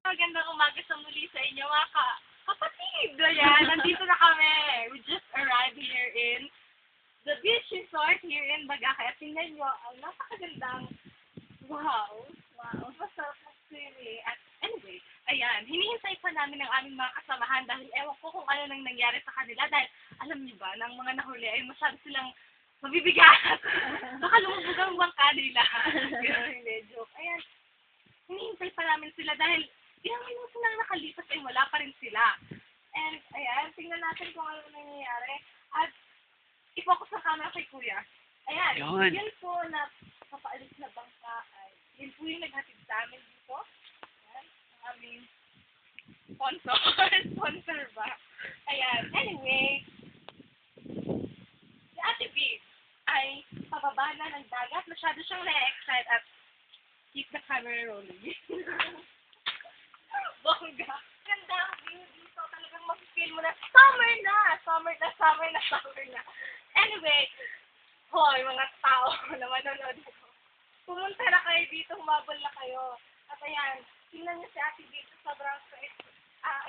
Magandang umaga sa muli sa inyo, mga kapatid. Ayan, nandito na kami. We just arrived here in the beach resort here in Bagakay. At tingnan nyo, ang napakagandang, wow, masarap na swimming. At anyway, ayan, hinihintay pa namin ang aming mga kasamahan dahil ewan ko kung ano nang nangyari sa kanila. Dahil alam niyo ba, nang mga nahuli ay masyado silang mabibigat. Baka lumubog ang bangka nila. Hindi, joke. Ayan, hinihintay pa namin sila dahil ilang minuto na nakalipas ay wala pa rin sila. And, ayan, tingnan natin kung ano nangyayari. At, i-focus ang camera kay Kuya. Ayan, yun po na papaalis na bangka ay, yun po yung naghatid sa amin dito. Ayan, ang aming sponsor. Sponsor ba? Ayan, anyway, si Ate Viv ay pababa na ng dagat. Masyado siyang na-excite at keep the camera rolling. Bongga. Ganda ang view dito. Talagang mag-feel mo na summer na! Summer na. Anyway, hoy, mga tao na manonood ko. Pumunta na kayo dito, humabol na kayo. At ayan, tingnan niyo si Ate dito, sobrang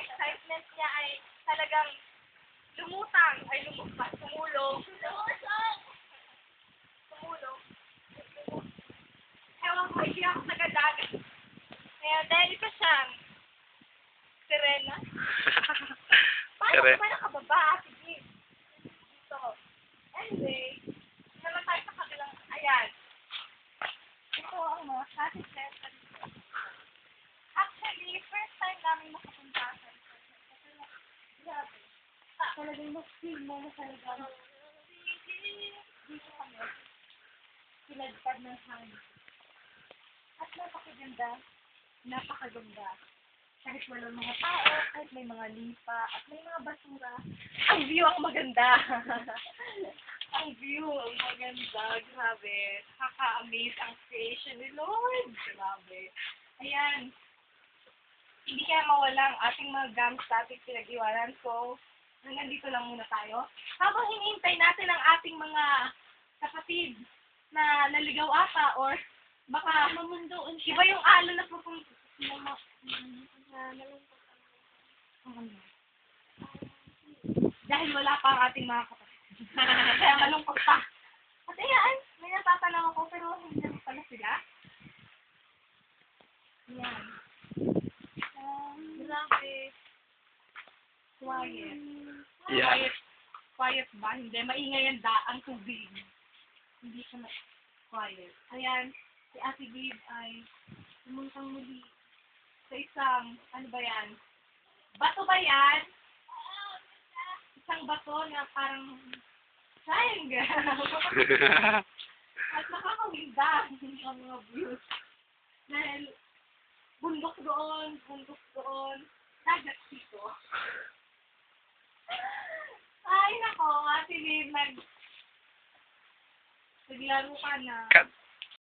excitement niya ay talagang tumulong. Ewan ko, hindi ako nagadagat. Kaya dahil pa siyang Serena. Paano ka ba nakababa, Ate Viv? Dito. Anyway, naman tayo sa kabilang, ayan. Ito ang mga classic center dito. Actually, first time namin makapunta sa ito. Grabe. Talagang mas-feel mo na talagang dito kami. Sinagpad ng hangin. At napakaganda. Kahit walang mga tao, kahit may mga lipa, at may mga basura, ang view ang maganda. Ang view ang maganda. Grabe. Nakaka-amaze ang creation ni Lord. Grabe. Ayan. Hindi kaya mawala ang ating mga gamit natin pinag-iwanan. So, nandito lang muna tayo. Habang hinihintay natin ang ating mga kapatid na naligaw ata or baka mamundoon siya. Iba yung alon na pupunta. Dahil wala pa ang ating mga kapatid. Kaya malungkot pa. At ayan, may natatanaw ako pero hindi naman pala sila. Ayan. Grabe. Quiet. Yeah. Quiet ba? Hindi. Maingay ang tubig. Hindi siya quiet. Ayan, si Ate Viv ay pumuntang muli sa isang, ano ba yan? Bato ba yan? Isang bato na parang triangle. At nakakawinda ang mga views. Dahil bundok doon, dagat dito. Ay, nako, Ate Viv, naglaro ka na.